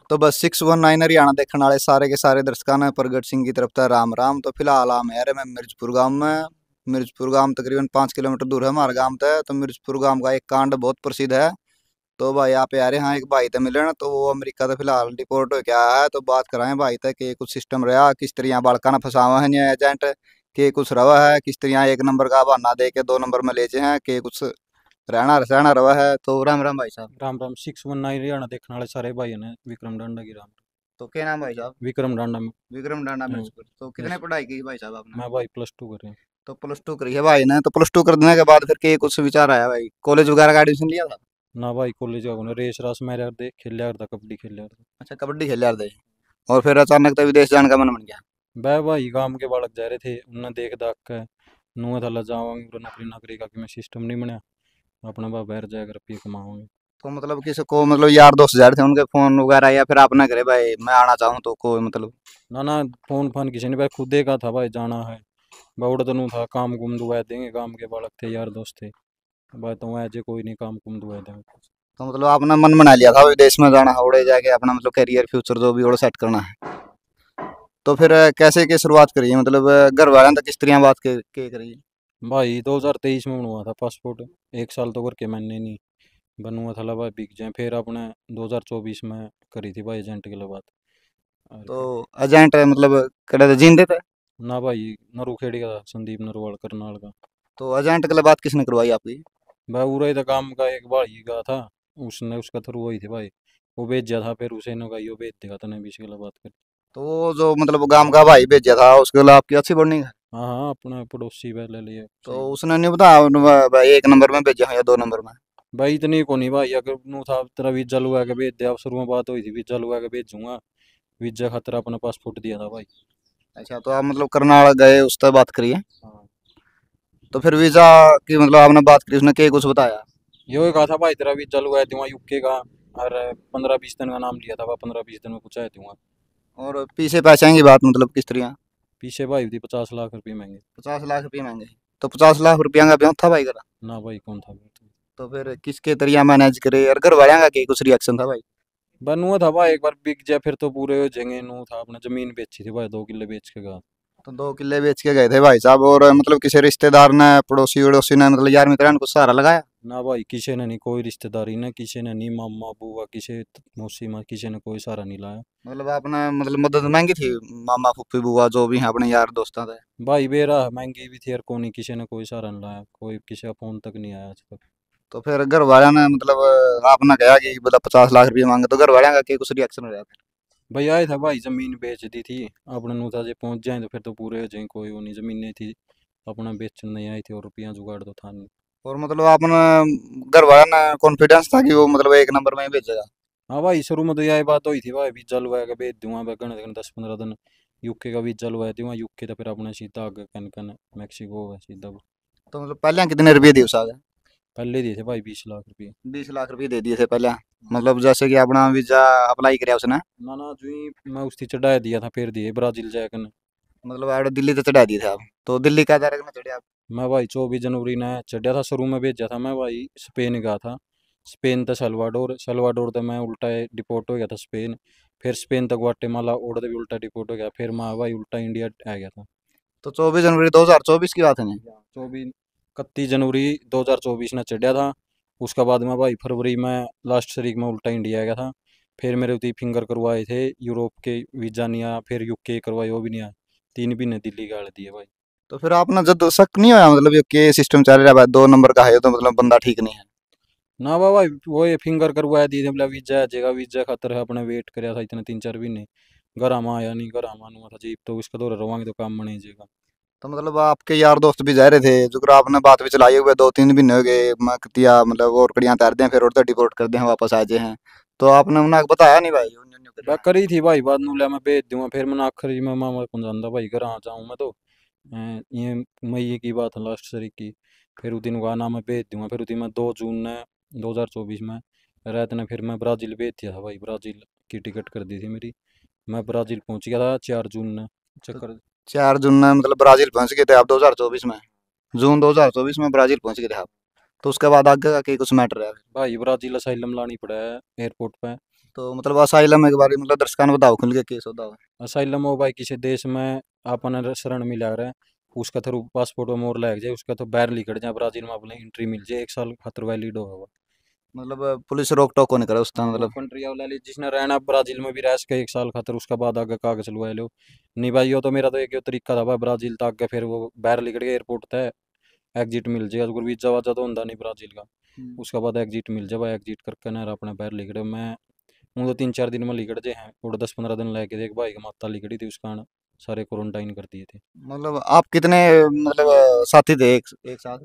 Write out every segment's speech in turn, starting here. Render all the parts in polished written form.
तो बस 619 हरियाणा देखने वाले सारे के सारे दर्शकों ने प्रगट सिंह की तरफ से राम राम। तो फिलहाल हम है मैं मिर्जपुर गांव में। मिर्जपुर गांव तकरीबन 5 किलोमीटर दूर है हमारे गांव से। तो मिर्जपुर गांव का एक कांड बहुत प्रसिद्ध है। तो भाई यहाँ पे आ रहे हैं एक भाई से मिलने। तो वो अमेरिका से फिलहाल डिपोर्ट हो गया है। तो बात कराएं भाई तक कि कुछ सिस्टम रहा किस तरह बालका ने फंसावा है या एजेंट के कुछ रवा है किस तरह एक नंबर का बहाना दे के 2 नंबर में ले हैं कि कुछ रहना रहना रवा है। तो राम राम भाई साहब। राम राम 619 हरियाणा देखने वाले सारे भाई ने विक्रम डांडा की राम। तो क्या नाम भाई साहब। विक्रम डांडा में। विक्रम डांडा हाँ, मिर्जपुर। तो कितने यस। पढ़ाई की भाई साहब आपने। मैं भाई +2 कर रही हूँ। तो +2 करी है भाई ने। तो +2 कर देने के बाद फिर के कुछ विचार आया भाई कॉलेज वगैरह का एडमिशन लिया था। ना भाई कॉलेज का रेस रास मेरे दे खेल था, कबड्डी खेल था। अच्छा कबड्डी खेल रहे थे। और फिर अचानक तो विदेश जाने का मन बन गया। बह भाई गांव के बालक जा रहे थे, उन्हें देख दाख के नुआ थला जावांगे नौकरी नौकरी का कि मैं सिस्टम नहीं बनया अपना बा बाहर जाकर रुपये कमाओगे। तो मतलब किसी को मतलब यार दोस्त जा रहे थे उनके फोन वगैरह या फिर आपने करे भाई मैं आना चाहूँ तो कोई मतलब। ना ना, फोन फान किसी ने भाई खुद देखा था भाई जाना है। बाउड तो नहीं था, काम कुम दुआ देंगे, काम के बालक थे यार दोस्त थे। भाई तो ऐसे कोई नहीं, काम कुम दुआ देंगे। तो मतलब आपने मन बना लिया था विदेश में जाना है उड़े जाके अपना मतलब करियर फ्यूचर जो भी और सेट करना है। तो फिर कैसे की शुरुआत करिए मतलब घर वालों तक किस तरह बात के करिए। भाई 2023 में बनवा था पासपोर्ट। 1 साल तो करके मैंने नहीं बनवा था भाई, बिक जाए फिर अपने 2024 में करी थी भाई एजेंट के लिए बात। और तो एजेंट मतलब करे थे जींदे थे। ना भाई नरू खेड़ी का था, संदीप नरवाल करनाल का। तो एजेंट के लिए बात किसने करवाई आपकी। भाई उरा ही था काम का, एक भाई का था, उसने उसका थ्रू वही थे भाई। वो भेजा था, फिर उसे ने कहा यो भेज देगा तने बीस के लिए बात कर। तो वो जो मतलब गांव का भाई भेजा था उसके लिए आपकी अच्छी बॉन्डिंग है। हाँ हाँ, अपना पड़ोसी भाई ले लिए तो सही। उसने नहीं बताया भाई 1 नंबर में भेजा या 2 नंबर में। भाई इतनी को नहीं भाई, अगर नू था तेरा वीजा लुआ के भेज दिया, शुरू में बात हुई थी वीजा लुआ के भेजूंगा, वीजा खातिर अपना पासपोर्ट दिया था भाई। अच्छा तो आप मतलब करनाल गए उससे बात करिए। हाँ, तो फिर वीजा की मतलब आपने बात करी उसने क्या कुछ बताया। यो ही कहा था भाई तेरा वीजा लुआ दूंगा यूके का। और 15-20 दिन का नाम लिया था भाई, 15-20 दिन में पहुंचा दूंगा। और पीछे पैसे की बात मतलब किस तरह। पीछे भाई थी 50 लाख रुपए महंगे। 50 लाख रुपये मांगे। तो 50 लाख रुपया का ब्याह था भाई का। ना भाई कौन था। तो फिर किसके तरिया मैनेज करे और घर वाले का क्या कुछ रिएक्शन था भाई। बनूआ था भाई, एक बार बिक जाए फिर तो पूरे हो जाएंगे। नू था अपने जमीन बेची थी भाई, 2 किले बेच के गया। तो 2 किले बेच के गए थे भाई साहब और मतलब किसी रिश्तेदार ने पड़ोसी वड़ोसी ने मतलब यार मित्र ने कुछ सहारा लगाया। ना भाई किसी ने नहीं, कोई रिश्तेदारी ने किसी ने नहीं, मामा बुआ किसी मौसी माँ किसी ने कोई सहारा नहीं लाया। मतलब आपने मतलब मदद मांगी थी मामा फूफी बुआ जो भी हैं अपने यार दोस्तों थे। भाई बेरा महंगी भी थी यार, को नहीं किसी ने कोई सहारा नहीं लाया, कोई किसी का फोन तक नहीं आया आज तक। तो फिर घर वाले ने मतलब आपने कहा कि मतलब 50 लाख रुपये मांगे तो घर वाले का क्या कुछ रिएक्शन हो जाता। भाई आए था भाई, जमीन बेच दी थी। अपने नू था जे पहुंच जाए तो फिर तो पूरे हो जाए, कोई वो नहीं, जमीन नहीं थी अपना बेचने नहीं आई थी, और रुपया जुगाड़ तो था नहीं। और मतलब आपने घर वाले ने कॉन्फिडेंस था कि वो मतलब 1 नंबर में ही भेजेगा। हाँ भाई, शुरू में तो यही बात हुई थी भाई, वीजा लुआ के भेज दूंगा मैं, गण 10-15 दिन यूके का वीजा लुआ दूंगा, यूके तो फिर अपना सीधा आगे कन कन मैक्सिको है सीधा वो। तो मतलब पहले कितने रुपये दिए उस आगे। पहले दिए थे भाई 20 लाख रुपये। 20 लाख रुपये दे दिए थे पहले। मतलब जैसे कि अपना वीजा अप्लाई किया उसने। ना ना, जो ही मैं उसकी चढ़ा दिया था फिर दिए ब्राजील जाकर। मतलब आप दिल्ली से चढ़ा दिए थे आप। तो दिल्ली का डायरेक्ट में चढ़े आप। मैं भाई 24 जनवरी ने चढ़ा था, शुरू में भेजा था मैं भाई स्पेन गया था। स्पेन तो सलवाडोर, सलवाडोर तो मैं उल्टा डिपोर्ट हो गया था स्पेन। फिर स्पेन तक ग्वाटेमाला और भी उल्टा डिपोर्ट हो गया, फिर मैं भाई उल्टा इंडिया आ गया था। तो 24 जनवरी 2024 की बात है नहीं। 24 31 जनवरी 2024 ने चढ़ा था। उसके बाद में भाई फरवरी में लास्ट तारीख में उल्टा इंडिया आ गया था। फिर मेरे उतनी फिंगर करवाए थे यूरोप के, वीज़ा नहीं आया, फिर यूके करवाए वो भी नहीं आया। 3 महीने दिल्ली गाड़ दिए भाई। तो फिर आपने जब शक नहीं होया मतलब ये के सिस्टम चल रहा है भाई 2 नंबर का है तो मतलब बंदा ठीक नहीं है। ना बाबा, वो ये फिंगर करवाया दी मतलब वीजा आ जाएगा, वीजा खातर है अपने वेट कराया था इतने 3-4 महीने। घर आमा आया नहीं, घर आमा नुआ था जीप तो उसका दौरा रवांगे तो काम बने जाएगा। तो मतलब आपके यार दोस्त भी जा रहे थे जो आपने बात भी चलाई हुए 2-3 महीने हो गए मैं कतिया मतलब और कड़ियाँ तार दें फिर उधर डिपोर्ट कर दें वापस आ जाए हैं। तो आपने उन्हें बताया नहीं भाई यूं यूं मैं करिया। करी थी भाई बात नू लिया, मैं भेज दूंगा, फिर मैंने आखिरी में मामा को जानता भाई घर आ जाऊँ मैं तो। ये मई की बात है, लास्ट तारीख की। फिर उस दिन का नाम मैं भेज दूंगा, फिर उस दिन मैं 2 जून ने 2024 में रात ने फिर मैं ब्राज़ील भेज दिया था भाई, ब्राज़ील की टिकट कर दी थी मेरी। मैं ब्राज़ील पहुंच गया था 4 जून ने। तो चक्कर। 4 जून में मतलब ब्राजील पहुंच गए थे आप 2024 में। जून 2024 में ब्राजील पहुंच गए थे आप। तो उसके बाद आगे का कहीं कुछ मैटर है। भाई ब्राज़ील असाइलम लानी पड़ा है एयरपोर्ट पे। तो मतलब असाइलम के बारे में मतलब दर्शकों ने बताओ खुल के केस होता है। असाइलम हो भाई किसी देश में अपन शरण मिला रहे उसका थ्रू पासपोर्ट मोर लग जाए उसका तो बाहर निकल जाए ब्राजील में अपने एंट्री मिल जाए 1 साल खातर वैलिड होगा। मतलब पुलिस रोक टोक को नहीं करे उस हाँ तरह वो मतलब। कंट्री वाला ले जिसने रहना ब्राजील में भी रह सके 1 साल खातर उसका बाद आगे कागज लगा लो। नहीं भाई यो तो मेरा तो एक ही तरीका था भाई ब्राजील तक आगे फिर वो बाहर निकल गया एयरपोर्ट तक एग्जिट मिल जाएगा अगर वीजा वाजा तो होता नहीं ब्राजील का। हम्म। उसका बाद एग्जिट मिल जाए भाई एग्जिट करके ना अपने बाहर लिखड़े मैं हूँ तो 3 4 दिन में लिखड़ जे हैं और 10 15 दिन लेके देख भाई की माता लिखड़ी थी उसका सारे क्वारंटाइन कर दिए थे। मतलब आप कितने मतलब साथी थे एक साथ।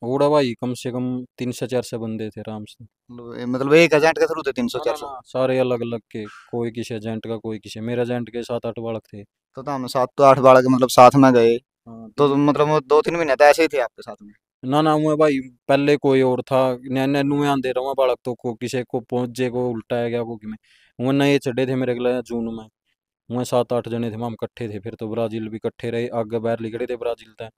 ओड़ा भाई कम से कम 300 400 बंदे थे आराम से। मतलब एक एजेंट के थ्रू थे तीन सौ ना चार ना सौ ना सारे अलग अलग के कोई किसी एजेंट का कोई किसी मेरे एजेंट के 7 8 बालक थे। तो हम 7 तो 8 बालक मतलब साथ में गए। हाँ तो मतलब वो 2 3 महीने तो ऐसे ही थे आपके साथ में। ना ना मैं भाई पहले कोई और था नैने नुए आंदे रहा बालक तो को किसी को पहुंच जे को उल्टा है गया को कि मैं वो नए चढ़े थे मेरे अगले जून में। वह 7 8 जने थे हम इकट्ठे थे फिर तो ब्राजील भी इकट्ठे रहे आगे बाहर निकले थे ब्राजील तक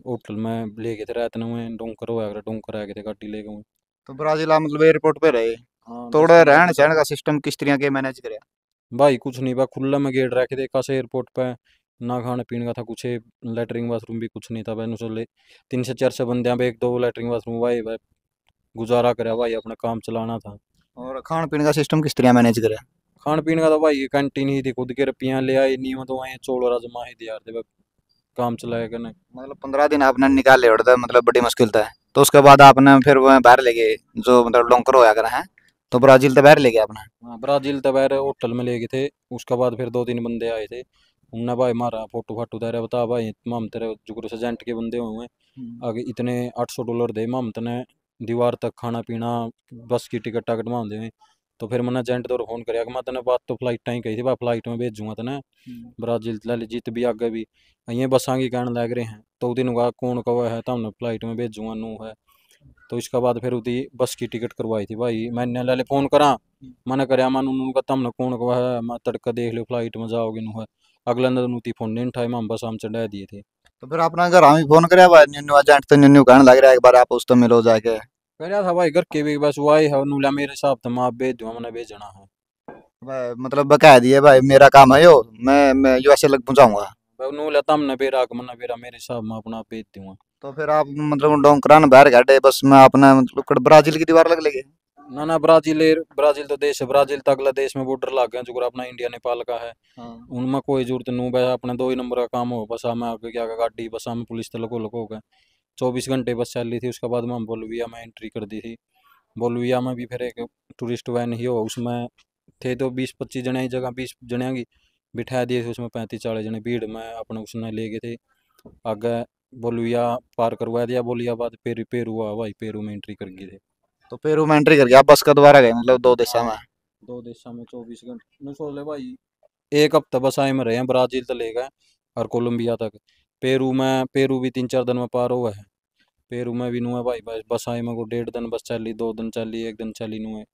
होटल में ले गए थे रात में वह डोंकर हो गया डोंकर आ गए थे गाड़ी ले गए। तो ब्राजील आप मतलब एयरपोर्ट पे रहे। हाँ दस थोड़ा पंद्रह रहन दिन सहन का सिस्टम किस तरह के मैनेज करे। भाई कुछ नहीं बा खुला में गेट रखे थे कैसे एयरपोर्ट पे ना खाने पीने का था कुछ लेटरिंग बाथरूम भी कुछ नहीं था भाई चले 300 400 बंदे यहाँ पे एक दो लेटरिंग बाथरूम भाई गुजारा करे भाई अपना काम चलाना था। और खान पीने का सिस्टम किस तरह मैनेज करे। खाने पीने का तो भाई कैंटीन ही थी खुद के रुपया ले आई नहीं हो तो वहीं चौल राजमा ही दिया थे काम चलाया करने। मतलब 15 दिन आपने निकाल लिया था मतलब बड़ी मुश्किल था। तो उसके बाद आपने फिर वह बाहर ले गए जो मतलब डोंकर होया कर हैं। तो ब्राजील तो बाहर ले गया आपने। हाँ ब्राजील तो बैर होटल में ले गए थे उसके बाद फिर 2 3 बंदे आए थे उनने भाई मारा फोटो फाटो दे रहा बता भाई माम तेरे जुगरू एजेंट के बंदे हुए हैं आगे इतने $800 दे माम तने दीवार तक खाना पीना बस की टिकट टाकट माम दे। तो फिर मैंने एजेंट तो फोन कराया कि मैं तने बात तो फ्लाइट टाइम कही थी भाई फ्लाइट में भेजूंगा तने ब्राजील ले जीत भी आगे भी ये बसा की कहने लग रहे हैं तो दिन का कौन कवा है तो हमने फ्लाइट में भेजूंगा नू है। तो इसके बाद फिर उदी बस की टिकट करवाई थी भाई मैंने ले फोन करा मैंने कराया मैं उन्होंने कहा तुमने कौन कवा है मैं तड़का देख लियो फ्लाइट में जाओगे नू है अगले दिन उती फोन नहीं उठाई मैं बस हम चढ़ा दिए थे। तो फिर अपना घर हम ही फोन करे भाई न्यू एजेंट तो न्यू कहने लग रहा है एक बार आप उस तो मिलो जाके। कह था भाई घर के भी बस वो आई है नूला मेरे हिसाब से मैं भेज दूंगा मैंने भेजना है। मतलब बका दिए भाई मेरा काम है यो। मैं यूएसए लग पहुंचाऊंगा। भाई नूला तमने बेरा मना बेरा मेरे हिसाब में अपना भेज दूंगा। तो फिर आप मतलब डोंकरा न बाहर काटे बस मैं अपना मतलब ब्राजील की दीवार लग लगे। ना ना ब्राजील ब्राजील तो देश है ब्राजील तो अगला देश में बॉर्डर लग गया जो अपना इंडिया नेपाल का है। हाँ। उनमें कोई जरूरत नहीं बस अपने 2 ही नंबर का काम हो बस हमें आगे क्या गाड़ी बस हमें पुलिस तक लको हो गए 24 घंटे बस चल रही थी उसके बाद में हम बोलिविया में एंट्री कर दी थी। बोलिविया में भी फिर एक टूरिस्ट वैन ही हो उसमें थे तो 20 25 जने की जगह 20 जने की बिठा दिए थे उसमें 35 40 जने भीड़ में अपने उसने ले गए थे आगे बोलिविया पार करवा दिया बोलिया बाद पेरू पेरू हुआ भाई पेरू में एंट्री कर गए थे। तो पेरू में एंट्री करके आप बस का दोबारा गए मतलब 2 दिशा में। हाँ 2 देशों में 24 घंटे मैं सोच ले भाई एक हफ्ता बस आए में रहे हैं ब्राजील तो ले गए और कोलंबिया तक। पेरू भी 3 4 दिन में पार हुआ है। पेरू में भी नुआ भाई बस बस आए में को 1.5 दिन बस चली 2 दिन चली 1 दिन चली नुए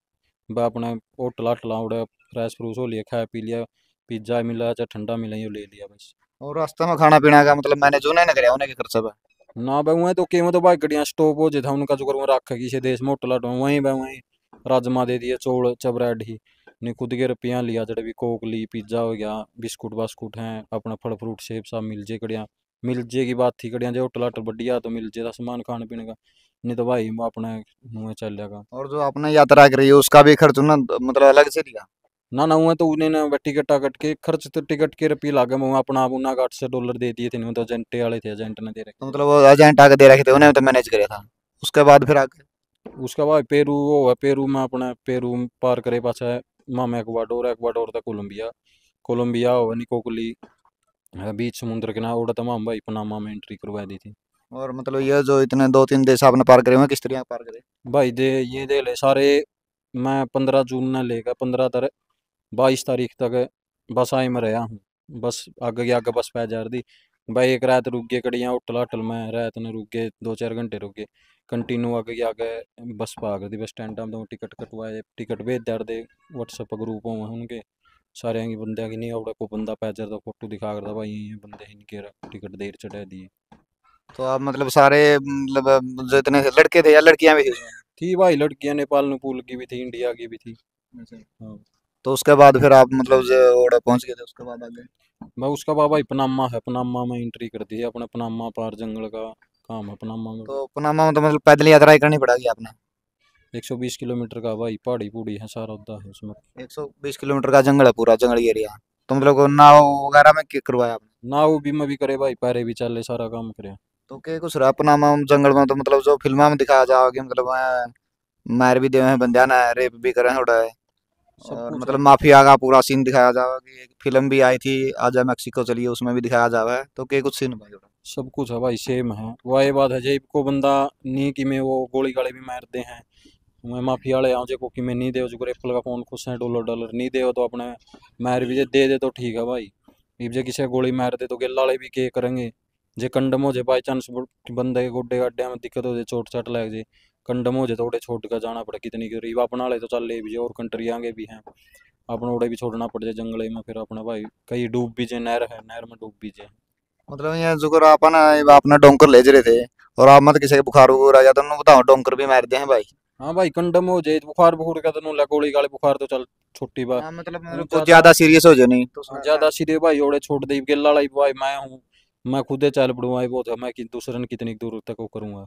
बा अपना होटल हटला उड़े फ्रेश फ्रूश हो लिया खाया पी लिया पिज्जा मिला चाहे ठंडा मिला यो ले लिया बस। और रास्ते में खाना पीना का मतलब मैंने जो नहीं कराया उन्हें क्या खर्चा है। ना भाई वहीं तो केवल तो भाई गड्डियाँ स्टॉप हो जाता उनका जो कर रखा किसी देश में होटल हटो वहीं भाई वहीं राजमा दे दिए चौल चबरेड ही ने खुद के रुपया लिया जड़े भी कोक ली पिज्जा हो गया बिस्कुट बास्कुट हैं अपना फल फ्रूट सेब सब मिल जे कड़िया मिल जे की बात थी कड़िया जो होटल हटल बढ़िया तो मिल जे सामान खाने पीने का नहीं तो भाई वो अपने मुँह चल जाएगा। और जो आपने यात्रा करी है उसका भी खर्च ना मतलब अलग से दिया। ना ना हुआ तो उन्हें ना टिकट टाकट के खर्च तो टिकट के रुपये लागे मैं अपना आप उन्हें $800 दे दिए थे नहीं तो एजेंट वाले थे एजेंट ने दे तो रखे थे। मतलब वो एजेंट आके दे रखे थे उन्हें तो मैनेज कराया था। उसके बाद फिर आगे। उसका बाद पेरू वो है पेरू में अपना पेरू पार करे पाछा मामा एक्वाडोर एक्वाडोर तक कोलंबिया कोलंबिया हो निकोकली बीच समुद्र के ना उड़ा तमाम भाई पनामा में एंट्री करवा दी थी। और मतलब ये जो इतने 2 3 देश आपने पार करे हुए हैं, किस तरह पार करे। भाई दे ये दे ले सारे मैं 15 जून ने लेकर 15 22 तारीख तक बस आई में रहा हूँ। बस आगे की आगे बस पै जा रही भाई एक रात रुक गए कड़ियाँ होटल होटल में रात ने रुक गए 2 4 घंटे रुक गए कंटिन्यू आगे की आगे बस पा गई बस स्टैंड में तो टिकट कटवाए टिकट भेज दे दे व्हाट्सएप पर ग्रुप हुए उनके सारे की बंदे की नहीं आवड़े को बंदा पैचर तो फोटो दिखा करता भाई ये बंदे इनके टिकट देर चढ़ा दिए। तो आप मतलब सारे मतलब जो इतने लड़के थे या लड़कियां भी थी उसमें। थी भाई लड़कियां नेपाल नूपुल की भी थी इंडिया की भी थी। हाँ तो उसके बाद फिर आप मतलब जो ओड़ा पहुंच गए थे, उसके बाद आगे? मैं उसका भाई पनामा है, पनामा में एंट्री कर दी है अपने, पनामा पार जंगल का काम है पनामा में भी। तो पनामा में तो मतलब पैदल यात्रा ही करनी पड़ेगी आपने? 120 किलोमीटर का भाई, पहाड़ी पूड़ी है सारा होता है उसमें। 120 किलोमीटर का जंगल है, पूरा जंगली एरिया। तो मतलब नाव वगैरह में क्या करवाया आपने? नाव भी में भी करे भाई, पैरे भी चले, सारा काम करे। तो क्या कुछ रहा पनामा जंगल में, तो मतलब जो फिल्मा में दिखाया जाओ कि मतलब मार भी देवे हैं बंदे ना, रेप भी करे हैं थोड़ा है, सब और कुछ है मतलब भाई। माफिया का पूरा सीन दिखाया जावा कि एक फिल्म भी आई थी आजा मेक्सिको चलिए, उसमें भी दिखाया जावा है, तो क्या कुछ सीन भाई थोड़ा? सब कुछ है भाई, सेम है। वही बात है, जब को बंदा नी कि में वो गोली गाली भी मारते हैं। मैं माफिया वाले आऊँ जो कि मैं नहीं दे जो एप्पल का फोन खुश है, डॉलर डॉलर नहीं दे तो अपने मार भी दे तो ठीक है भाई। इब जे किसी को गोली मार दे तो गेला वाले भी के करेंगे। जे कंडम हो जाए बाई चांस, बंदे के गोड्डे गाड्डे में दिक्कत हो जाए, चोट चाट लग जाए, कंडम हो जाए तो उड़े छोड़ कर जाना पड़े कितनी गरीब अपना वाले तो चल ले भी जाए, और कंट्री आगे भी हैं अपना उड़े भी छोड़ना पड़ जाए जंगले में, फिर अपना भाई कहीं डूब भी जाए, नहर है नहर में डूब भी जाए। मतलब ये जो कर आप ना ये अपना डोंकर ले रहे थे, और आप मत किसी के बुखार वुखार आ जाता, उन्होंने बताओ डोंकर भी मार दिए हैं भाई? हाँ भाई, कंडम हो जाए, बुखार बुखार का तो गोली गाली बुखार तो चल छुट्टी बा। हाँ मतलब वो कुछ ज्यादा, ज्यादा सीरियस हो जाए नहीं तो हाँ, उसमें क्या? ज्यादा सीधे भाई ओड़े छोड़ दे गेला लाई भाई, मैं हूँ, मैं खुदे चल पड़ूँ भाई, बहुत है मैं कि दूसरे ने कितनी दूर तक वो करूंगा।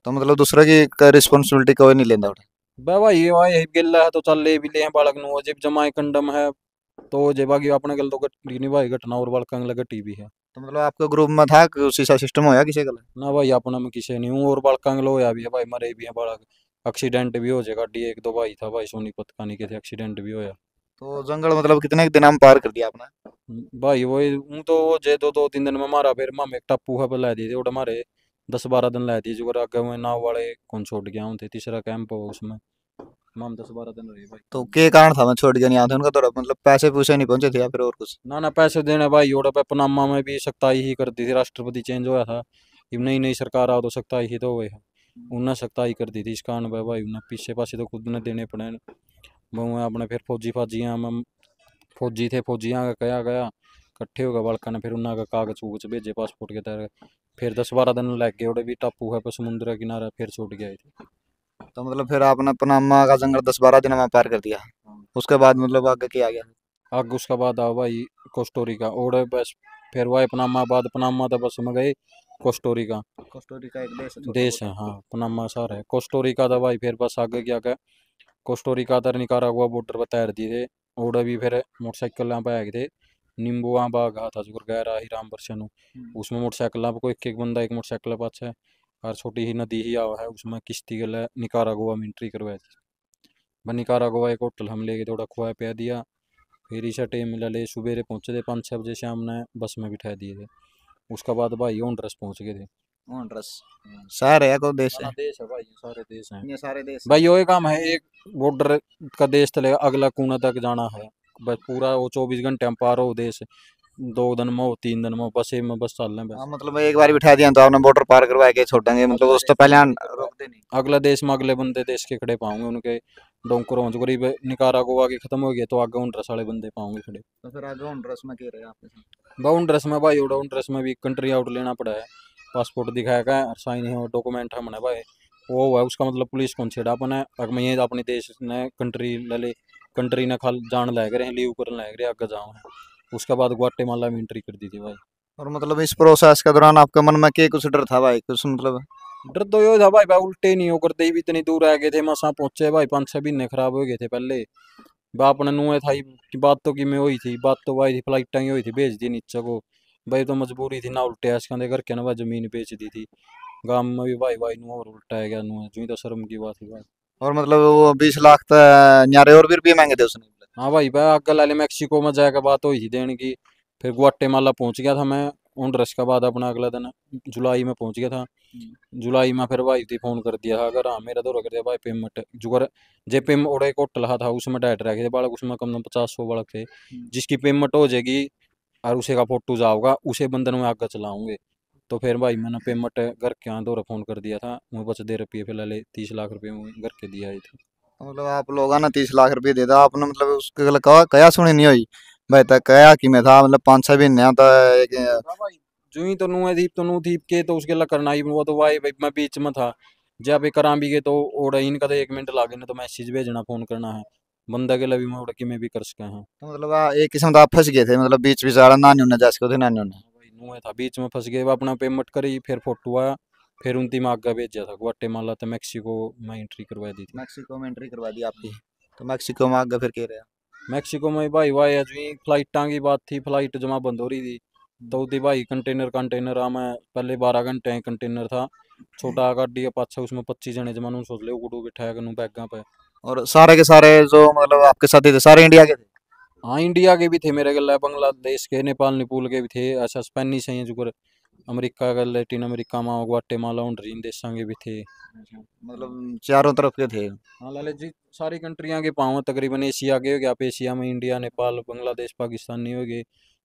तो मतलब दूसरे की रिस्पॉन्सिबिलिटी कोई नहीं लेता उठे? बे भाई ये भाई यही गेला है तो चल ले भी ले हैं बालक नु, जब जमाए कंडम है तो जे बाकी अपने गल तो घटी नहीं भाई, घटना और बालक अंगला घटी भी है। तो मतलब आपके ग्रुप में था कि उसी सा सिस्टम होया किसी का? ना भाई अपना में किसी नहीं हूँ, और बालक अंगल होया भी है भाई, मरे भी है बालक, एक्सीडेंट भी हो जाए गाड़ी, एक दो भाई था भाई सोनीपत का नहीं के थे, एक्सीडेंट भी होया। तो जंगल मतलब कितने दिन हम पार कर दिया आपने? भाई वही हूँ तो वो जे दो दो तीन दिन में मारा, फिर मामे एक टापू है पे ला दिए थे उड़ा मारे, 10-12 दिन ला दिए जो आगे मैं नाव वाले कौन छोड़ गया हूँ थे, तीसरा कैंप हो उसमें माम 10-12 दिन रहे भाई। तो के कारण था मैं छोड़ के नहीं आया था उनका, तो मतलब पैसे पूसे नहीं पहुंचे थे या फिर और कुछ? ना ना पैसे देने भाई, उड़ा पे पनामा में भी सख्ताई ही कर दी थी, राष्ट्रपति चेंज हुआ था, अब नई नई सरकार आओ तो सख्ताई ही तो हुए है, उन्हें सख्ताई कर दी थी इस कारण भाई, उन्हें पीछे पासे तो खुद ने देने पड़े। वो अपने फिर फौजी फाजियाँ में फौजी थे, फौजियाँ का कया गया इकट्ठे हो गए बड़का ने, फिर उन्होंने का कागज वूगज भेजे पासपोर्ट के तरह, फिर 10-12 दिन लग गए, उड़े भी टापू है पे समुद्र किनारा, फिर छूट गया थे। तो मतलब फिर आपने पनामा का जंगल 10-12 दिन में पार कर दिया? उसके बाद मतलब आगे क्या गया? आग उसका बाद आओ भाई कोस्टोरिका, उड़े बस फिर वही पनामा बाद, पनामा तो बस में गए कोस्टोरिका, कोस्टोरिका एक देश है छोटा देश मोटा? है हाँ, पनामा सारा है, कोस्टोरिका था भाई, फिर बस आगे क्या गया, कोस्टोरिका तर निकारागुआ बॉर्डर पर तैर दिए थे, उड़े भी फिर मोटरसाइकिल पे आ गए थे, नींबुआ बाग था जो गहरा रहा ही राम बरसनु, उसमें मोटरसाइकिल को एक एक बंदा एक मोटरसाइकिल पाछे है, और छोटी ही नदी ही आवा है उसमें किश्ती के लिए निकारागुआ में एंट्री करवाई थी। बस निकारागुआ एक होटल हम ले गए, थोड़ा खुआ पिया दिया, फिर इसे टाइम मिला ले सुबेरे पहुंचे थे 5-6 बजे शाम ने, बस में बिठा दिए थे। उसके बाद भाई होंडरस पहुंच गए थे। होंडरस शहर है या कोई देश ना है? ना देश है भाई, ये सारे देश हैं। ये सारे देश हैं। भाई यो काम है, एक बॉर्डर का देश चलेगा, अगला कोना तक जाना है, बस पूरा वो 24 घंटे हम पार हो देश, 2 दिन में हो 3 दिन में हो, बस में बस चल रहे हैं हाँ बस। मतलब एक बार बिठा दिया तो आपने बॉर्डर पार करवा के छोड़ेंगे, मतलब अगला उस तो देश में पहले एंट्री करवा, रोकते नहीं? अगला देश में अगले बंदे देश के खड़े पाऊंगे उनके डोंकर हो गरीब, निकारागुआ के खत्म हो गए तो आगे होंडरस वाले बंदे पाऊंगे खड़े। तो फिर आगे होंडरस में क्या रहे आपके साथ? होंडरस में भाई, उड़ा होंडरस में भी कंट्री आउट लेना पड़ा है, पासपोर्ट दिखाएगा साइन है डॉक्यूमेंट हमने भाई, वो है उसका मतलब पुलिस कौन छेड़ा अपने, अगर मैं ये अपने देश ने कंट्री ले ले, कंट्री ने खाल जान लग रहे हैं, लीव कर लग रहे आगे जाओ है, उसके बाद ग्वाटेमाला में एंट्री कर दी थी भाई। और मतलब इस प्रोसेस के दौरान आपके मन में क्या कुछ डर था भाई, कुछ मतलब? डर तो ये था भाई उल्टे नहीं होकर दे भी इतनी दूर आ गए थे, मसा पहुंचे भाई, 5-6 महीने खराब हो गए थे पहले, बाप ने नुए था कि बात तो कि में हुई थी, बात तो भाई थी फ्लाइट टांगी हुई थी, भेज दी नीचे को भाई, तो मजबूरी थी ना, उल्टे ऐसे कहते करके ना भाई जमीन बेच दी थी, गांव में भी भाई भाई नु और उल्टा है गया नु, जो तो शर्म की बात है भाई। और मतलब वो 20 लाख न्यारे और भी रुपये मांगे थे उसने? हाँ भाई आगे लाले मेक्सिको में जाकर बात हुई थी देने की, फिर गुआटेमाला पहुंच गया था मैं, होंडरस के बाद अपना अगला दिन जुलाई में पहुंच गया था। जुलाई में फिर भाई थी फोन कर दिया था, अगर हाँ मेरा दौरा कर दिया भाई पेमेंट जुगर, जे पेम और एक होटल था उसमें डाइट रखे थे बालक, उसमें कम से कम 50-100 बालक थे, जिसकी पेमेंट हो जाएगी और उसे का फोटो जाओगा उसे बंधन में आगे चलाऊंगे। तो फिर भाई मैंने पेमेंट घर के यहाँ दौरा फोन कर दिया था, मैं बस 10 रुपये फिलहाल 30 लाख रुपये में घर के दिया ही थे। तो मतलब आप लोग ना 30 लाख रुपये दे दो आपने, मतलब उसके गल कहा कया सुनी नहीं हुई भाई, तक कया कि मैं था मतलब 5-6 महीने तो हाँ भाई, जो ही तो नू है दीप तो नू थी के तो उसके लिए करना ही, वो तो भाई मैं बीच में था, जब भी करा भी गए तो ओड़ा इनका तो 1 मिनट लागे ना, तो मैसेज भेजना फोन करना है, बंदा के लिए भी मैं उड़ा कि मैं भी कर सके हैं। तो मतलब एक किस्म का आप फंस गए थे, मतलब बीच विचारा नानी उन्हें जा सके थे नानी उन्हें। हाँ भाई नुए था बीच में फंस गए वो अपना पेमेंट करी फिर फोटो आया फिर उनती में आगे भेजा था ग्वाटेमाला तो मैक्सिको में एंट्री करवा दी थी। मैक्सिको में एंट्री करवा दी आपकी, तो मैक्सिको में आगे फिर कह रहे मैक्सिको में भाई भाई आज भी फ्लाइटा की बात थी फ्लाइट जमा बंद हो रही थी तो उदी भाई कंटेनर कंटेनर मैं पहले 12 घंटे कंटेनर था छोटा गाड़ी है पाछा उसमें 25 जने जमा नू सोच ले उगड़ू बिठाया करूँ बैगा पे। और सारे के सारे जो मतलब आपके साथी थे सारे इंडिया के थे? हाँ इंडिया के भी थे मेरे गले बांग्लादेश के नेपाल निपूल के भी थे अच्छा स्पेनिश हैं जो अमेरिका का लैटिन अमेरिका में ग्वाटेमाला उन इन देशों के भी थे। मतलब चारों तरफ के थे। हाँ लाले जी सारी कंट्रियां के पाँव तकरीबन एशिया के हो गया आप एशिया में इंडिया नेपाल बांग्लादेश पाकिस्तान नहीं हो गए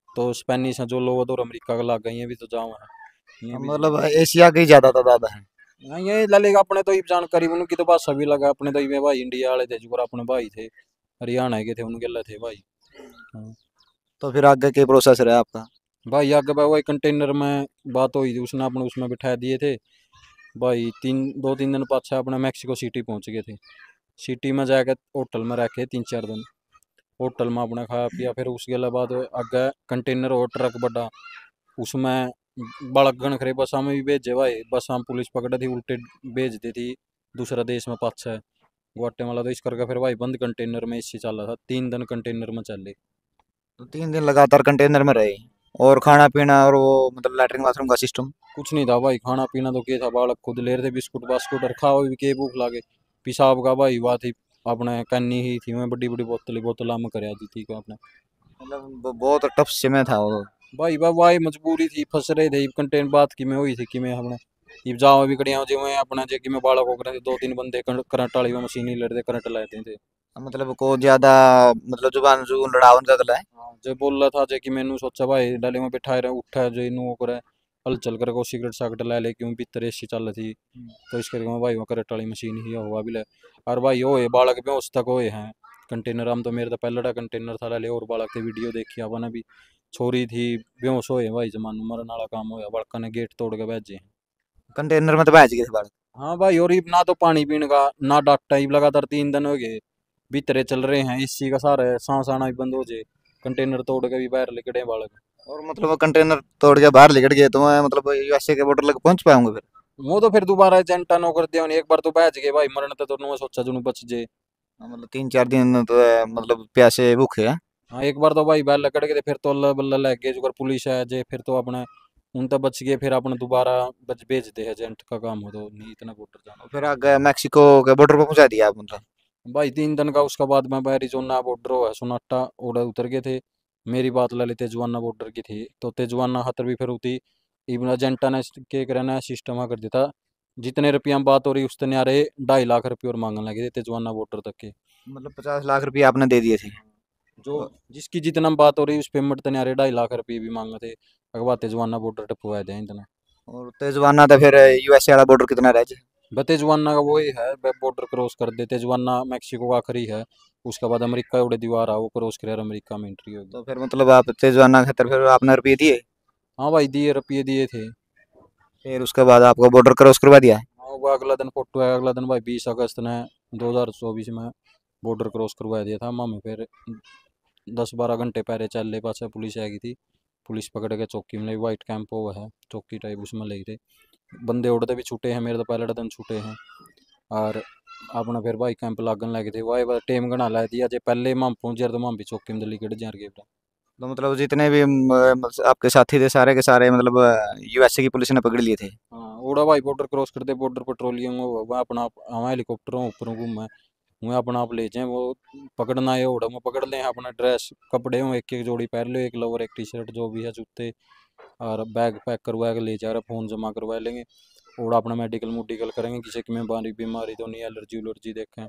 तो स्पेनिश हैं जो लोग और अमेरिका का लाग गई हैं भी तो जाओ है ये भी मतलब एशिया के ही ज्यादा तादाद है। हाँ ये लाले अपने तो ही जानकारी उनकी तो भाषा भी लगा अपने तो ये भाई इंडिया वाले थे जो अपने भाई थे हरियाणा के थे उनके लिए थे भाई। हाँ तो फिर आगे के प्रोसेस रहा आपका? भाई आगे भाई वही कंटेनर में बात हुई थी उसने अपने उसमें बिठा दिए थे भाई 2-3 दिन पाछा अपने मैक्सिको सिटी पहुंच गए थे। सिटी में जाकर होटल में रखे 3-4 दिन होटल में अपने खाया पिया फिर उसके बाद आगे कंटेनर और ट्रक बड़ा उसमें बालक गण खरे बसा में भी भेजे भाई बसा में पुलिस पकड़े थी उल्टे भेज दी थी दूसरा देश में पाछा है ग्वाटेमाला तो इस करके फिर भाई बंद कंटेनर में इसी चला था 3 दिन कंटेनर में चले। तो 3 दिन लगातार कंटेनर में रहे, और खाना पीना और वो मतलब लैट्रिन बाथरूम का सिस्टम? कुछ नहीं था भाई खाना पीना तो क्या था बालक खुद ले रहे थे बिस्कुट बास्कुट और खाओ भी के भूख लागे पेशाब का भाई बात ही अपने कन्नी ही थी मैं बड़ी बड़ी बोतल में कर दी थी को अपने मतलब बहुत टफ समय था वो। भाई भाई मजबूरी थी फंस रहे थे कंटेन बात की में हुई थी कि मैं हमने ये जाओ भी कड़िया जो मैं अपना जे कि मैं बालक हो करे 2-3 बंदे करंट वाली में मशीन ही लड़ रहे करंट लाते थे। मतलब को ज्यादा मतलब जुबान जो लड़ावन का गला है। हाँ जो बोल रहा था जे कि मैंने सोचा भाई डाले में बिठाए रहे उठा जो इनू वो करे हल चल कर को सिगरेट सागरेट ले ले क्यों भीतर एसी चल थी तो इस करके मैं भाई वो करंट वाली मशीन ही हुआ भी ले और भाई वो बालक भी उस तक होए हैं कंटेनर हम तो मेरे तो पहले कंटेनर था ले और बालक की वीडियो देखी अपन भी छोरी थी बेहोश होए भाई जमान मरने वाला काम होया बड़का ने गेट तोड़ के भेजे। कंटेनर में तो बच गए थे बालक। हाँ भाई और ये ना तो पानी पीने का ना डाक्टर ये लगातार 3 दिन हो गए भीतरे चल रहे हैं इसी का सारा सांस आना भी बंद हो जाए कंटेनर तोड़ के भी बाहर निकले बालक। और मतलब वो कंटेनर तोड़ के बाहर निकल गए तो मैं मतलब यूएसए के बॉर्डर लग पहुंच पाऊंगा फिर? वो तो फिर दोबारा एजेंटा नो कर दिया उन्हें, एक बार तो बच गए भाई मरने तो नो सोचा जुनू बच जे। हाँ, मतलब 3-4 दिन तो मतलब प्यासे भूखे हैं। हाँ एक बार तो भाई बैल लकड़ गए थे फिर तो अल्लाह बल्ला लग गए जो पुलिस है जे फिर तो अपने उन तक बच गए फिर अपने दोबारा बच भेज दे एजेंट का काम हो तो नहीं इतना बॉर्डर जाना। फिर आगे मैक्सिको के बॉर्डर पर पहुंचा दिया आप मतलब? भाई 3 दिन का उसका बाद में एरिजोना बॉर्डर है सोनाटा ओडा उतर गए थे। मेरी बात ले लेते तेजवाना बॉर्डर की थी तो तेजवाना खतर भी फिर होती इवन एजेंटा ने के करना सिस्टम कर देता जितने रुपया में बात हो रही उसने यारे 2.5 लाख रुपये और मांगने लगे थे तेजवाना बॉर्डर तक के। मतलब 50 लाख रुपये आपने दे दिए थे? जो तो- जिसकी जितना बात हो रही उस पेमेंट तने यारे 2.5 लाख रुपये भी मांगे थे अगवा तेजवाना बॉर्डर टपवाए थे इतना। और तेजवाना तो फिर यूएसए वाला बॉर्डर कितना रह जाए? तेजवाना का वही है बॉर्डर क्रॉस कर दे तेजवाना मैक्सिको का आखिरी है उसके बाद अमेरिका उड़े दीवार है वो क्रॉस करे अमेरिका में एंट्री होगी। तो फिर मतलब आप तेजवाना खातर फिर आपने रुपये दिए? हाँ भाई दिए रुपये दिए थे। फिर उसके बाद आपको बॉर्डर क्रॉस करवा दिया? हाँ वो अगला दिन फोटो है अगला दिन भाई 20 अगस्त ने 2024 में बॉर्डर क्रॉस करवा दिया था मामे फिर 10-12 घंटे पहले चल ले पास पुलिस आ गई थी पुलिस पकड़ के चौकी में वाइट कैंप वो है चौकी टाइप उसमें ले थे बंदे उड़ते भी छूटे हैं मेरे तो पहले दिन छूटे हैं और अपना फिर भाई कैंप लागन लगे थे भाई टेम गना ला दिया जे पहले माम पहुंच जाए तो माम भी चौकी में दिल्ली कट जार गए। तो मतलब जितने भी आपके साथी थे सारे के सारे मतलब यूएसए की पुलिस ने पकड़ लिए थे? हाँ उड़ा भाई बॉर्डर क्रॉस करते बॉर्डर पेट्रोलिंग वह अपना हमारे हेलीकॉप्टर ऊपर घूम मैं अपना आप ले जाए वो पकड़ना है उड़ा मैं पकड़ लें अपना ड्रेस कपड़े हो एक एक जोड़ी पहन लो एक लोअर एक टी शर्ट जो भी है जूते और बैग पैक करवा के ले जा रहा फ़ोन जमा करवा लेंगे और अपना मेडिकल मुडिकल करेंगे किसी की में बारी बीमारी तो नहीं एलर्जी उलर्जी देखें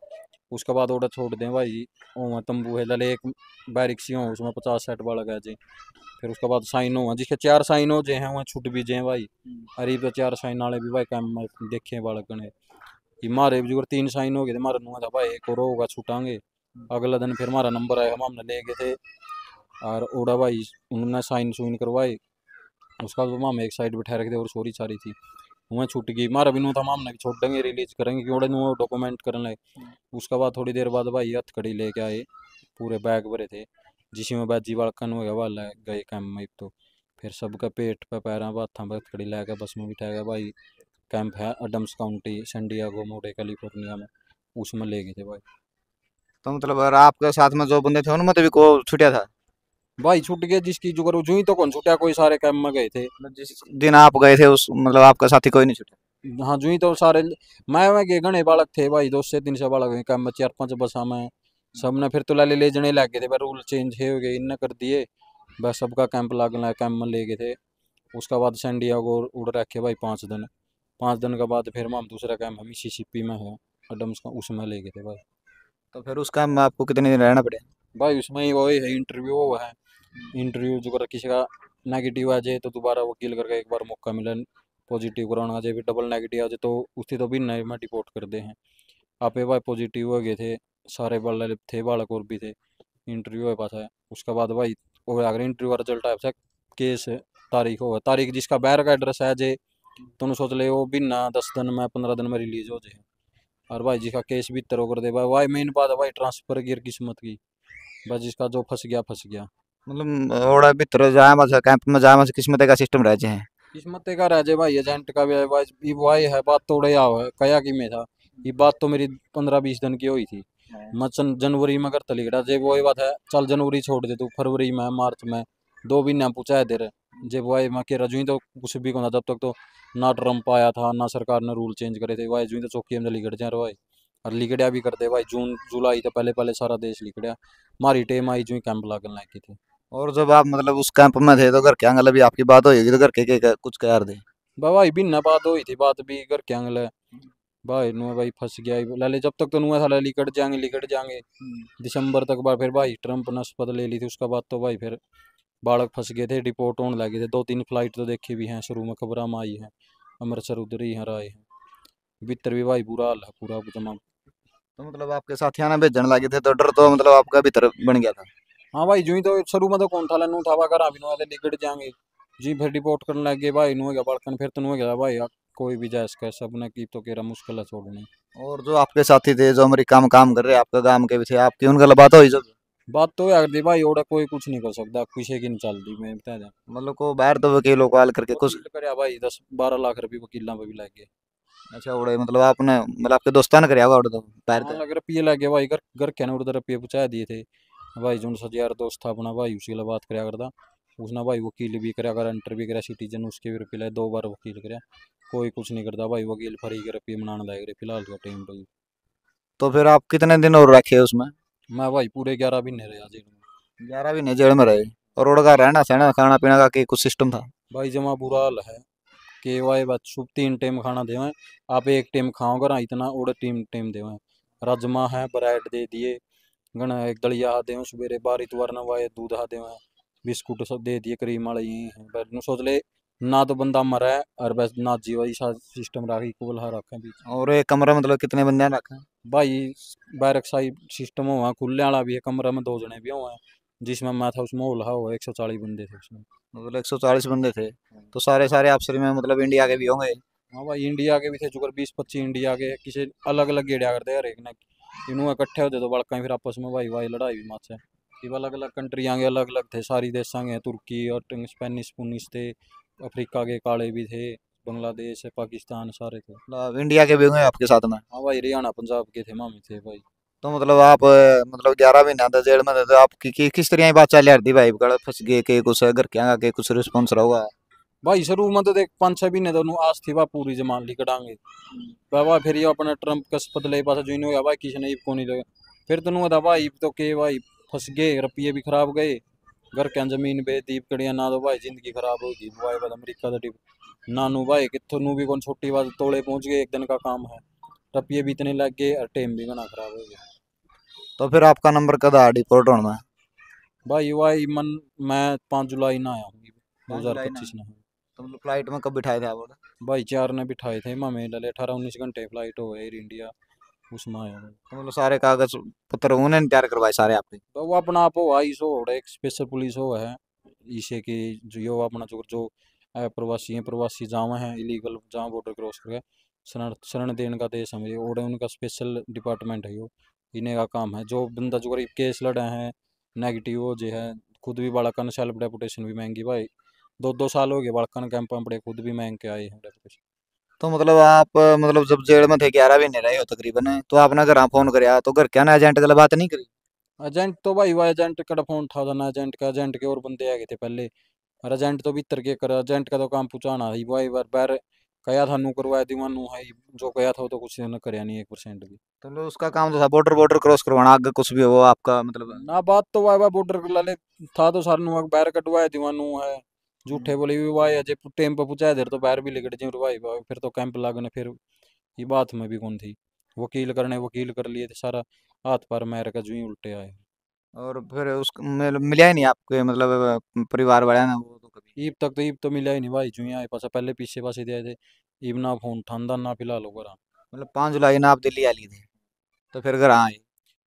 उसके बाद ऑर्डर छोड़ दें भाई वो तंबू है लले एक बैरिक सी हो उसमें 50-60 वाला गया जी फिर उसके बाद साइन हो जिसके 4 साइन हो जे हैं वहाँ छुट भी जाए भाई अरे तो 4 साइन वाले भी भाई काम में देखे बालक ने कि मारे भी जो 3 साइन हो गए थे मारा नुआ था भाई एक और होगा छूटांगे अगला दिन फिर हमारा नंबर आया हम हमने ले गए थे और ओड़ा भाई उन्होंने साइन सुइन करवाए उसका तो माम एक साइड बिठा रखे थे और सोरी चारी थी वहाँ छूट गई मारा भी नू था मामने भी छोड़ देंगे रिलीज करेंगे क्योंकि वो डॉक्यूमेंट करने लगे। उसके बाद थोड़ी देर बाद भाई हथकड़ी लेके आए, पूरे बैग भरे थे जिसमें बाजी बालकन हो गया वाला गए कैंप में। तो फिर सबका पेट पे पैर हाथों पर हथकड़ी लेके बस में बिठा गया भाई। कैंप है एडम्स काउंटी सैंडियागो मोडे कैलिफोर्निया में, उसमें ले गए थे भाई। तो मतलब अगर आपके साथ में जो बंदे थे उनमें तो भी को छुटिया था? भाई छूट गया जिसकी जो करो जूही तो कौन छूटा, कोई सारे कैंप में गए थे। मतलब जिस दिन आप गए थे उस मतलब आपका साथी कोई नहीं छुटा? हाँ जूही तो सारे मैं गए घने बालक थे भाई, 200 300 बालक गए कैंप में, 4 5 बसा में सबने फिर तो ले जने लग गए थे भाई, रूल चेंज हो गए इनने कर दिए। बस सबका कैंप लागना कैंप में ले गए थे। उसके बाद सैंडियागो उड़ रखे भाई 5 दिन। 5 दिन के बाद फिर हम दूसरा कैंप है मिसिसिपी में है एडम्स का, उसमें ले गए थे भाई। तो फिर उस काम में आपको कितने दिन रहना पड़े? भाई उसमें ही वो है इंटरव्यू वो है, इंटरव्यू जो कर किसी का नेगेटिव आ जाए तो दोबारा वकील करके एक बार मौका मिले, पॉजिटिव कराना आ जाए फिर डबल नेगेटिव आ जाए तो उसकी तो भी नए में डिपोर्ट कर दे हैं। आप भाई पॉजिटिव हो गए थे, सारे बाल थे बालक और भी थे, इंटरव्यू है पास है। उसके बाद भाई वो अगर इंटरव्यू का रिजल्ट आया केस तारीख होगा, तारीख जिसका बाहर का एड्रेस है जे तो उन्हें सोच ले वो भी ना 10 दिन में 15 दिन में रिलीज हो जाए। और भाई जिसका केस भी तरह कर दे भाई, भाई मेन बात है भाई ट्रांसफर की किस्मत की, बस जिसका जो फंस गया फंस गया। मतलब ओड़ा भीतर जाए मत कैंप में जाए मत किस्मत का सिस्टम रह जाए। किस्मत का राजे भाई एजेंट का भी है भाई, ये भाई है बात तोड़े आओ है कया की में था। ये बात तो मेरी 15 20 दिन की हुई थी। मैं जनवरी में कर तली गया जब वही बात है, चल जनवरी छोड़ दे तू, फरवरी में मार्च में 2 महीने पूछा है तेरे। जब भाई मैं कह रहा तो कुछ भी कहना, जब तक तो ना ट्रम्प आया था ना सरकार ने रूल चेंज करे थे भाई, जूँ तो चौकी में लिगड़ जाए भाई। और लिगड़िया भी करते भाई, जून जुलाई तो पहले पहले सारा देश लिगड़िया। मारी टेम आई जो कैंप लागन लायक की थी। और जब आप मतलब उस कैंप में थे तो घर के आंगल भी आपकी बात होगी तो घर के कुछ कह रहे थे? भाई भी न बात हुई थी, बात भी घर के आंगल भाई नुआ भाई फंस गया लाले, जब तक तो नुआ था लिकट जाएंगे दिसंबर तक बाद फिर भाई ट्रम्प ने शपथ ले ली थी, उसका बाद तो भाई फिर बालक फंस गए थे, डिपोर्ट होने लगे थे। 2 3 फ्लाइट तो देखी भी हैं शुरू में खबर में आई है, अमृतसर उधर ही हैं आए हैं। भीतर भी भाई बुरा हाल है पूरा जमा। तो मतलब आपके साथियां ना भेजने लगे थे तो डर तो मतलब आपका भीतर बन गया था? हाँ भाई जूही तो शुरू में तो कौन था नू था घर अभी नुआ लिकट जाएंगे जी, फिर डिपोर्ट करने लग गए भाई नुआ गया बालकन, फिर तो नुआ गया भाई कोई भी जाए इसका सब ने की तो केरा मुश्किल है छोड़नी। और जो आपके साथी थे जो अमेरिका में काम कर रहे आपका काम के भी थे आपकी उनका बात हुई जो? बात तो यार दी भाई ओड़ा कोई कुछ नहीं कर सकता, किसी की नहीं चलती मैं बता दें। मतलब को बाहर तो वकीलों को हाल करके कुछ? वकील करे भाई 10 12 लाख रुपये वकीलों पे भी लग गए। अच्छा उड़े मतलब आपने मतलब आपके दोस्तान ने कराया होगा उड़े तो बाहर हाँ तो? लग रुपये लग गए भाई, घर घर के ना उधर रुपये पहुँचा दिए थे भाई, जो सच यार दोस्त था अपना भाई उसी के बात कराया करता। उसने भाई वकील भी कराया, गारंटर भी कराया, सिटीजन उसके भी रुपये लाए, 2 बार वकील कराया। कोई कुछ नहीं करता भाई, वकील फ्री के रुपये मनाने लग रहे फिलहाल का टाइम पे। तो फिर आप कितने दिन और रखे उसमें? मैं भाई पूरे 11 महीने रहा जेल में। 11 भी नहीं जेल में रहे? और उड़का रहना सहना खाना पीना का कुछ सिस्टम था? भाई जमा बुरा हाल है कि भाई बस शुभ 3 टाइम खाना देवें, आप एक टाइम खाओगे ना इतना और 3 टाइम देवें। राजमा है ब्रेड दे दिए, गणा एक दलिया देवें सवेरे, बार इतवार ना वाए दूध देवें, बिस्कुट सब दे दिए क्रीम वाले ही हैं। बस नु सोच ले ना तो बंदा मरा है और बस ना जीवा ऐसा सिस्टम रखी कोल रखे बीच। और एक कमरा मतलब कितने बंदे रखा? भाई बैरक साई सिस्टम हुआ, खुले वाला भी है कमरा में 2 जने भी हुए हैं, जिसमें मैं था उसमें होल हुआ 140 बंदे थे उसमें। मतलब 140 बंदे थे? तो सारे सारे अफसर में मतलब इंडिया के भी होंगे? हाँ भाई इंडिया के भी थे जुगर 20 25 इंडिया के, किसी अलग अलग गेड़िया करते हैं हर एक ने, इन्होंने इकट्ठे होते तो बड़का फिर आपस में भाई भाई लड़ाई भी माचे। ये अलग अलग कंट्री आगे अलग अलग थे, सारी देश आगे तुर्की और स्पेनिश पुनिश थे, अफ्रीका के काले भी थे, बांग्लादेश पाकिस्तान सारे थे। मतलब इंडिया के भी होंगे आपके साथ में? हाँ भाई हरियाणा पंजाब के थे मामी थे भाई। तो मतलब आप मतलब 11 महीना था जेल में थे तो आप किस तरह की बात चल रही थी भाई गलत फंस गए के कुछ घर के आगे के कुछ रिस्पॉन्स रहोगा? भाई शुरू में तो देख 5 6 महीने तो आज थी वह पूरी जमान ली कटांगे बाबा, फिर ये अपने ट्रम्प का शपथ ले पास जो हो भाई किसी ने को नहीं लगा। फिर तो नुआ था भाई तो के भाई फंस गए, रुपये भी खराब गए, घर के जमीन बेच दी कड़िया ना, तो भाई जिंदगी खराब होगी भाई बाद अमरीका तो नानू भाई कितों नू भी कौन छोटी बात तोड़े पहुंच गए, एक दिन का काम है, रुपये भी इतने लग गए और टाइम भी बना खराब हो गया। तो फिर आपका नंबर कदा डिपोर्ट होना में? भाई भाई मन मैं 5 जुलाई ना आया हूँ दो 5 हजार जुलाई ना? पच्चीस ना। तो मतलब फ्लाइट में कब बिठाए थे आप? भाई 4 ने बिठाए थे मामे लले, 18 19 घंटे फ्लाइट हो एयर इंडिया उसमें आया हूँ। तो मतलब सारे कागज पत्र उन्होंने तैयार करवाए सारे आपके? तो वो अपना आप हो आई सो एक स्पेशल पुलिस हो है इसे की जो यो अपना जो जो अप्रवासी हैं, प्रवासी जावा हैं, इलीगल जहाँ बॉर्डर क्रॉस करके शरण शरण देने का देश है ये, और उनका स्पेशल डिपार्टमेंट है यो। इन्हें का काम है, जो बंदा जो गरीब केस लड़े हैं नेगेटिव हो जे है, खुद भी बाड़कन सेल्फ डेपुटेशन भी महंगी भाई, 2 2 साल हो गए बाड़कन कैंप में पड़े, खुद भी महंग के आए हैं डेपुटेशन। तो मतलब आप मतलब जब जेल में थे 11 महीने रहे हो तकरीबन, तो आपने घर फोन कराया तो घर क्या ना एजेंट गल बात नहीं करी? एजेंट तो भाई, वो एजेंट का फोन था ना, एजेंट का, एजेंट के और बंदे आ गए थे पहले, और एजेंट तो भीतर के कर, एजेंट का तो काम पूछाना ही भाई, बार बार कया थानू करवाया दीवानू है, जो कया था वो तो कुछ न करया नहीं 1% भी। तो मतलब उसका काम तो था बॉर्डर बॉर्डर क्रॉस करवाना, आगे कुछ भी हो आपका मतलब। ना बात तो वाह बॉर्डर लाले था, तो सारे नु बाहर कटवाया दीवानू है, हम्म। झूठे बोले भी भाई अजय टेम पे पूछा देर तो बाहर भी लिकट जी भाई भाई, फिर तो कैंप लागने, फिर ये बात में भी कौन थी, वकील करने वकील कर लिए थे सारा, हाथ पैर मार का जो ही उल्टे आए। और फिर उस मिला ही नहीं आपके मतलब परिवार वाले ना वो तो कभी? ईब तो मिला ही नहीं भाई, जो ही आए पासा पहले पीछे पासे दिए थे, ईब ना फोन ठंडा ना फिलहाल हो करा। मतलब 5 जुलाई ना आप दिल्ली आ लिए थे, तो फिर घर आए?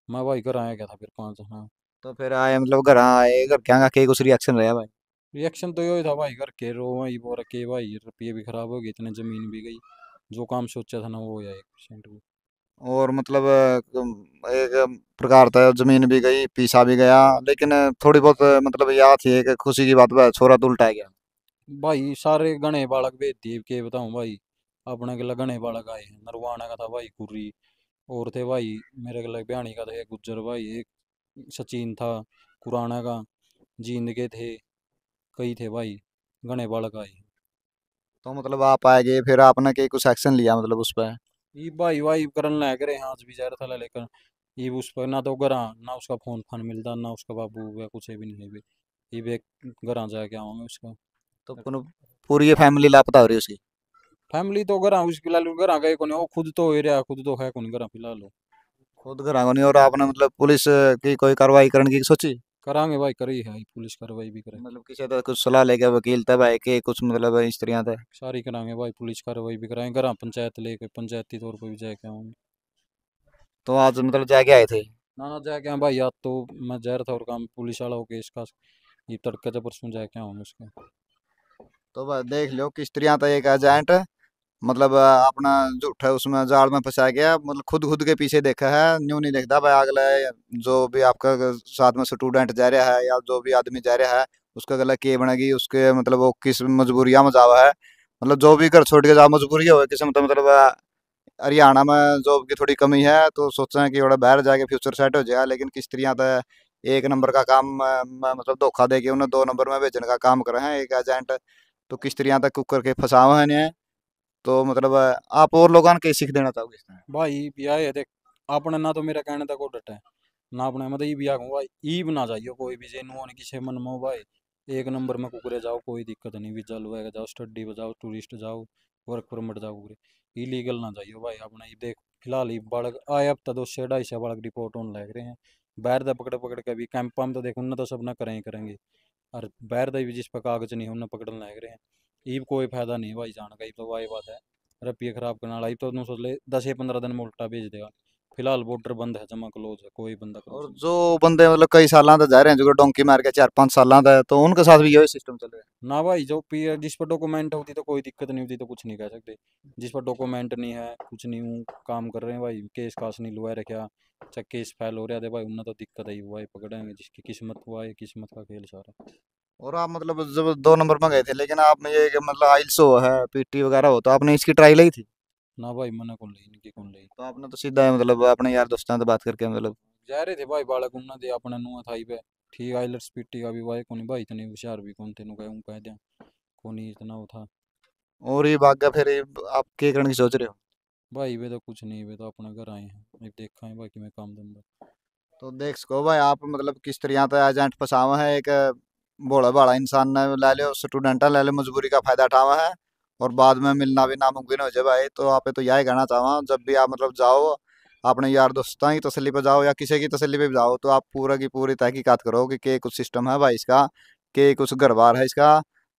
मैं भाई घर आया, क्या था फिर 5, हाँ। तो फिर आए मतलब घर आए, घर क्या के कुछ रिएक्शन रहा भाई? रिएक्शन तो यही था भाई, घर के रो वही वो रखे भाई, रुपये भी खराब हो गए इतने, जमीन भी गई, जो काम सोचा था ना वो हो जाए 1% भी। और मतलब एक प्रकार था, जमीन भी गई पीसा भी गया, लेकिन थोड़ी बहुत मतलब याद थी एक खुशी की बात, छोरा तो उल्टा गया। भाई सारे गणे बालक भेज दिए, के बताऊं भाई, अपने के गणे बालक आए हैं, नरवाना का था भाई कुर्री, और थे भाई मेरे के बयानी का था एक गुज्जर भाई, एक सचिन था कुराना का, जींद के थे, कई थे भाई, गणे बालक आए। तो मतलब आप आए गए, फिर आपने के कुछ एक्शन लिया मतलब उस पर? ये भाई भाई करन लग रहे हैं, आज भी जा रहा था लेकर, ये उस पर ना तो गरा ना उसका फोन फान मिलता, ना उसका बाबू या कुछ भी नहीं है भी, ये भी गरा जाके आऊंगा उसका। तो पूरी ये फैमिली लापता हो रही है उसकी? फैमिली तो गरा उसकी फिलहाल गरा गए को वो खुद तो हो रहा, खुद तो है कौन गरा फिलहाल वो। खुद घर आगो नहीं, और आपने मतलब पुलिस की कोई कार्रवाई करने की सोची? करांगे भाई, करी है पुलिस कार्रवाई भी करे, मतलब किसी तो कुछ सलाह लेके वकील तब आए के कुछ मतलब स्त्रियां थे? सारी करांगे भाई, पुलिस कार्रवाई भी कराएंगे, गरा पंचायत लेके पंचायती तौर पर भी जाके आऊंगे। तो आज मतलब जाके आए थे? ना ना जाके आऊं भाई, याद तो मैं जा रहा था और काम पुलिस वाला हो केस का, ये तड़के से परसों जाके आऊंगा उसका। तो बस देख लो कि स्त्रियां तो एक एजेंट मतलब अपना झूठा उसमें जाल में फंसा गया, मतलब खुद खुद के पीछे देखा है, न्यू नहीं देखता भाई अगला जो भी आपका साथ में स्टूडेंट जा रहा है या जो भी आदमी जा रहा है, उसका गला के बनेगी, उसके मतलब वो किस मजबूरियां में जावा है, मतलब जो भी घर छोड़ के जा मजबूरी हो किसी मतलब हरियाणा में जॉब की थोड़ी कमी है तो सोचा है कि थोड़ा बाहर जाके फ्यूचर सेट हो जाएगा, लेकिन किस स्त्रियां तो एक नंबर का काम मतलब धोखा दे के उन्हें 2 नंबर में भेजने का काम कर रहे हैं एक एजेंट, तो किस स्त्रियां तक कुक करके फंसावा है इन्हें। तो मतलब आप और लोगों को क्या सीख देना चाहोगे इसमें? भाई ब्याह है देख, आपने ना तो मेरा कहने तक डट है, ना अपने मतलब ई ब्याह कहूँ भाई, ई बना जाइयो कोई भी जे नुआ किसी मन में हो भाई, एक नंबर में कुकरे जाओ, कोई दिक्कत नहीं, वीजा लुआएगा जाओ, स्टडी पे जाओ, टूरिस्ट जाओ, वर्क परमिट जाओ कुकरे, इलीगल ना जाइयो भाई अपना, ये देख फिलहाल ही बालक आए अब तो 200 250 बालक रिपोर्ट होने लग रहे हैं, बाहर दा पकड़ पकड़ के भी कैंप में तो देखो उन्हें तो सब ना करें ही करेंगे, और बाहर दा भी जिस पर कागज नहीं उन्हें पकड़ने लग रहे हैं, ई कोई फायदा नहीं भाई जान का, ई तो वाही बात है, रुपये खराब करने वाला, ई तो नु सोच ले 10 या 15 दिन में उल्टा भेज देगा, फिलहाल बॉर्डर बंद है, जमा क्लोज है, कोई बंदा क्रॉस और नहीं जो कर बंदे मतलब कई साल तक जा रहे हैं जो डोंकी मार के 4 5 साल तक, तो उनके साथ भी यही सिस्टम चल रहा है? ना भाई, जो पी जिस पर डॉक्यूमेंट होती तो कोई दिक्कत नहीं होती, तो कुछ नहीं कह सकते, जिस पर डॉक्यूमेंट नहीं है कुछ नहीं हूँ, काम कर रहे हैं भाई, केस कास नहीं लुआ रखा, चाहे केस फाइल हो रहा है भाई, उन्हें तो दिक्कत है हुआ है, पकड़ेंगे, जिसकी किस्मत हुआ है, किस्मत का खेल सारा। और आप मतलब जब 2 नंबर में गए थे, लेकिन आपने ये कि मतलब आइल्स हो है पीटी वगैरह हो, तो आपने इसकी ट्राई ली थी? ना भाई मैंने कौन ली, इनकी कौन ली। तो आपने तो सीधा मतलब अपने यार दोस्तों से बात करके मतलब? जा रहे थे भाई बालक उन्ना दे अपने नुआ था पे, ठीक आइलट्स पीटी का भी भाई कौन भाई, इतने होशियार भी कौन थे नु कह दिया, कौन ही इतना वो था। और ये भाग गया, फिर ये आप क्या करने की सोच रहे हो? भाई वे तो कुछ नहीं, वे तो अपने घर आए हैं, एक देखा है बाकी मैं काम धंधा। तो देख सको भाई आप मतलब किस तरह तो एजेंट फसावा है एक भोला भाला इंसान ने ले लियो, स्टूडेंट ले लियो, मजबूरी का फायदा उठावा है, और बाद में मिलना भी नामुमकिन हो जाए भाई। तो आप तो यही कहना चाहवा, जब भी आप मतलब जाओ अपने यार दोस्तों की तसल्ली पे जाओ या किसी की तसल्ली पे भी जाओ, तो आप पूरा की पूरी तहकीकात करो कि कुछ सिस्टम है भाई इसका, कि कुछ घर बार है इसका,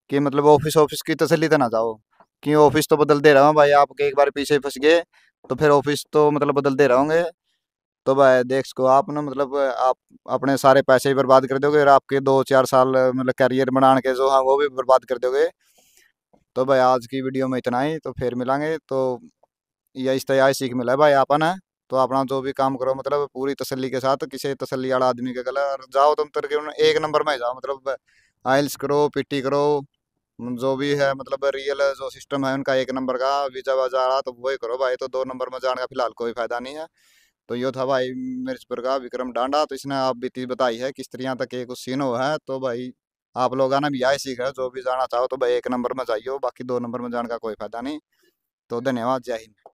कि मतलब ऑफिस ऑफिस की तसल्ली तो ना जाओ, कि ऑफिस तो बदलते रहो भाई, आप एक बार पीछे फंस गए तो फिर ऑफिस तो मतलब बदलते रहोगे। तो भाई देख सको आप ना मतलब आप अपने सारे पैसे भी बर्बाद कर दोगे, और आपके 2 4 साल मतलब करियर बनाने के जो हाँ वो भी बर्बाद कर दोगे। तो भाई आज की वीडियो में इतना ही, तो फिर मिलांगे। तो यही इस तरह सीख मिला है भाई आपन है। तो अपना जो भी काम करो मतलब पूरी तसल्ली के साथ, किसी तसल्ली वाला आदमी के गला और जाओ तुम तकरीबन एक नंबर में जाओ, मतलब आइल्स करो, पीटी करो, जो भी है मतलब रियल जो सिस्टम है उनका एक नंबर का वीजा वाजा रहा तो वही करो भाई। तो दो नंबर में जाने का फिलहाल कोई फायदा नहीं है। तो यो था भाई मिर्चपुर का विक्रम डांडा। तो इसने आप बीती बताई है किस तरह तक एक सीन हुआ है। तो भाई आप लोग आना भी यही सीखा है, जो भी जाना चाहो तो भाई एक नंबर में जाइयो, बाकी दो नंबर में जाने का कोई फायदा नहीं। तो धन्यवाद, जय हिंद।